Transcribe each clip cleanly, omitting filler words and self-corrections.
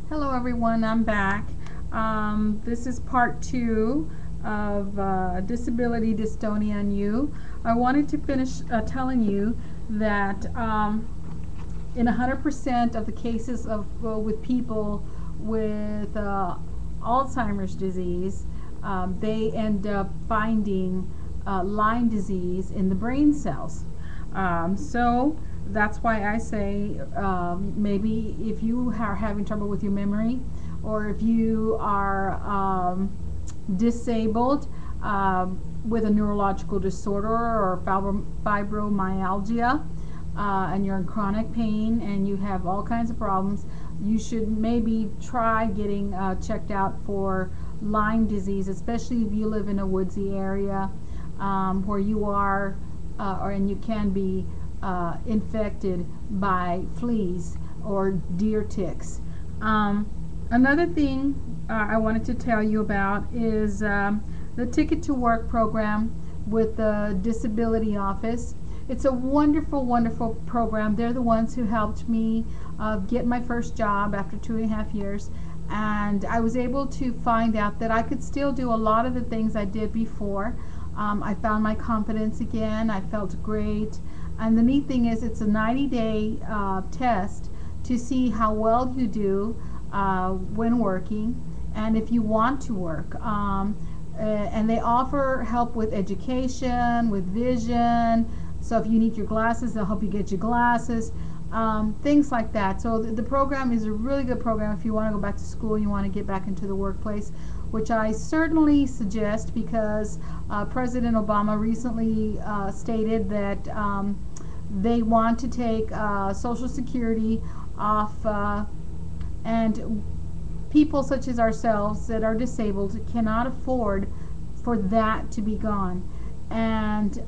Hello everyone, I'm back. This is part 2 of Disability, Dystonia, and You. I wanted to finish telling you that in 100% of the cases of with people with Alzheimer's disease, they end up finding Lyme disease in the brain cells. So that's why I say maybe if you are having trouble with your memory, or if you are disabled with a neurological disorder or fibromyalgia, and you're in chronic pain and you have all kinds of problems, you should maybe try getting checked out for Lyme disease, especially if you live in a woodsy area where you are and you can be infected by fleas or deer ticks. Another thing I wanted to tell you about is the Ticket to Work program with the Disability Office. It's a wonderful, wonderful program. They're the ones who helped me get my first job after 2.5 years. And I was able to find out that I could still do a lot of the things I did before. I found my confidence again. I felt great. And the neat thing is it's a 90-day test to see how well you do when working and if you want to work. And they offer help with education, with vision. So if you need your glasses, they'll help you get your glasses. Things like that. So the program is a really good program if you want to go back to school and you want to get back into the workplace, which I certainly suggest because President Obama recently stated that they want to take Social Security off, and people such as ourselves that are disabled cannot afford for that to be gone. And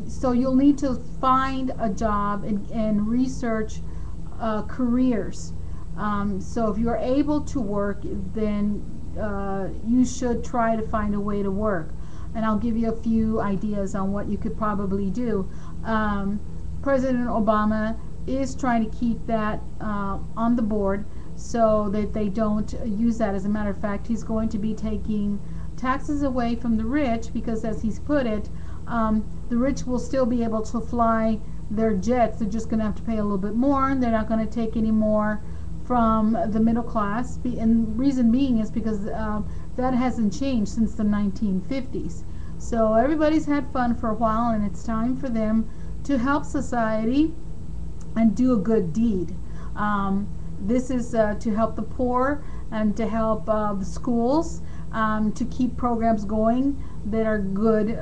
so you'll need to find a job and research careers. So if you're able to work, then you should try to find a way to work. And I'll give you a few ideas on what you could probably do. President Obama is trying to keep that on the board so that they don't use that. As a matter of fact, he's going to be taking taxes away from the rich because, as he's put it, the rich will still be able to fly their jets. They're just going to have to pay a little bit more, and they're not going to take any more from the middle class. And reason being is because that hasn't changed since the 1950s. So everybody's had fun for a while, and it's time for them to help society and do a good deed. This is to help the poor and to help the schools, to keep programs going that are good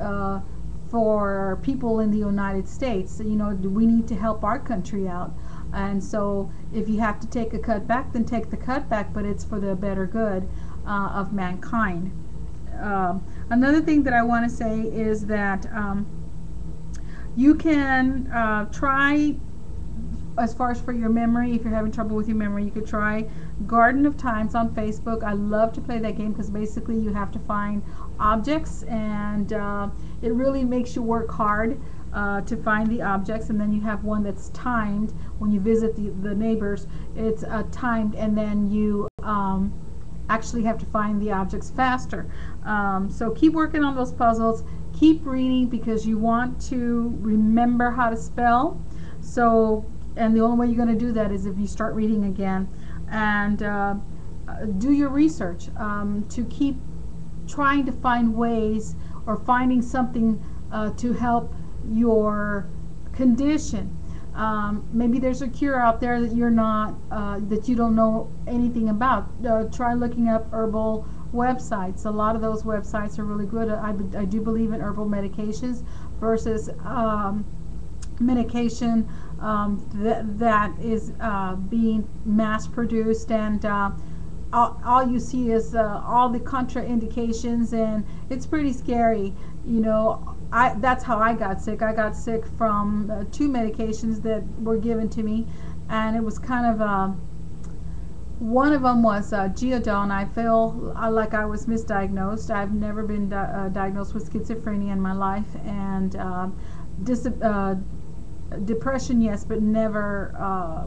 for people in the United States. You know, we need to help our country out. And so if you have to take a cutback, then take the cutback, but it's for the better good of mankind. Another thing that I want to say is that you can try, as far as for your memory, if you're having trouble with your memory, you could try Garden of Times on Facebook. I love to play that game because basically you have to find objects, and it really makes you work hard to find the objects. And then you have one that's timed. When you visit the neighbors, it's timed, and then you actually have to find the objects faster. So keep working on those puzzles. Keep reading because you want to remember how to spell. So, and the only way you're going to do that is if you start reading again. And do your research to keep trying to find ways or finding something to help your condition. Maybe there's a cure out there that you're not, that you don't know anything about. Try looking up herbal websites. A lot of those websites are really good. I do believe in herbal medications versus medication that is being mass produced, and all you see is all the contraindications, and it's pretty scary. You know, that's how I got sick. I got sick from 2 medications that were given to me, and it was kind of one of them was Geodol, and I feel like I was misdiagnosed. I've never been diagnosed with schizophrenia in my life, and depression, yes, but never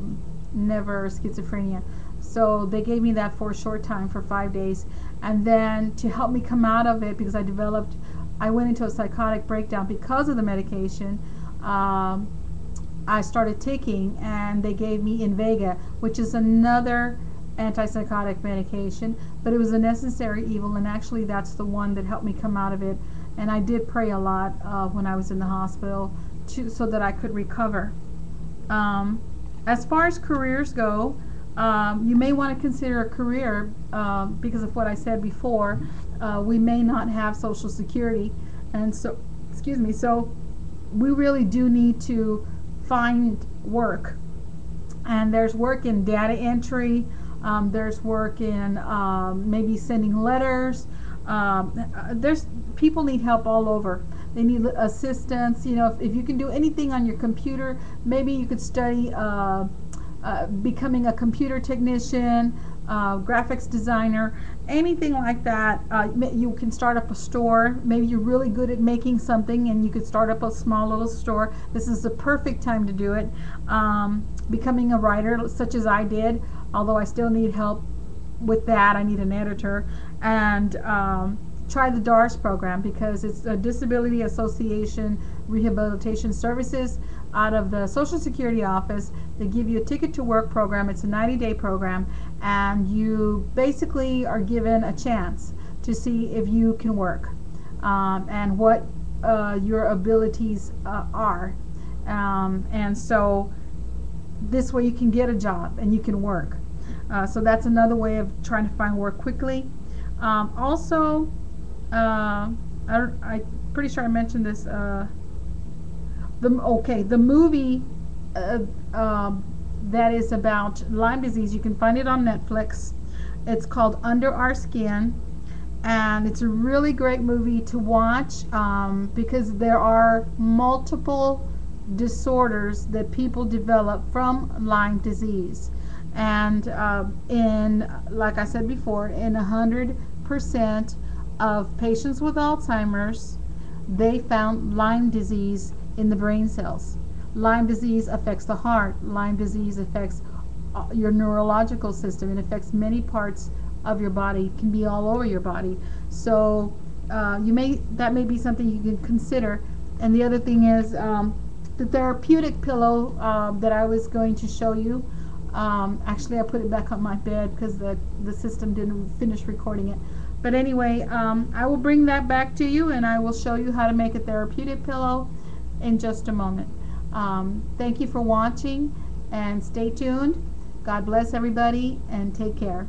never schizophrenia. So they gave me that for a short time, for 5 days. And then to help me come out of it, because I went into a psychotic breakdown because of the medication, I started taking, and they gave me Invega, which is another antipsychotic medication, but it was a necessary evil, and actually that's the one that helped me come out of it. And I did pray a lot when I was in the hospital so that I could recover. As far as careers go, you may want to consider a career because of what I said before. We may not have Social Security, and so, so we really do need to find work. And there's work in data entry, there's work in maybe sending letters. There's people need help all over. They need assistance. You know, if you can do anything on your computer, maybe you could study becoming a computer technician, graphics designer, anything like that. You can start up a store. Maybe you're really good at making something and you could start up a small little store. This is the perfect time to do it. Becoming a writer, such as I did, although I still need help with that. I need an editor. And try the DARS program, because it's a Disability Association Rehabilitation Services out of the Social Security office. They give you a ticket to work program. It's a 90-day program, and you basically are given a chance to see if you can work and what your abilities are. And so this way you can get a job and you can work. So that's another way of trying to find work quickly. Also, I'm pretty sure I mentioned this. The movie that is about Lyme disease, you can find it on Netflix. It's called Under Our Skin, and it's a really great movie to watch because there are multiple disorders that people develop from Lyme disease. And like I said before, in 100% of patients with Alzheimer's, they found Lyme disease in the brain cells. Lyme disease affects the heart. Lyme disease affects your neurological system. It affects many parts of your body. It can be all over your body. So that may be something you can consider. And the other thing is the therapeutic pillow that I was going to show you. Actually, I put it back on my bed because the system didn't finish recording it. But anyway, I will bring that back to you, and I will show you how to make a therapeutic pillow in just a moment. Thank you for watching, and stay tuned. God bless everybody, and take care.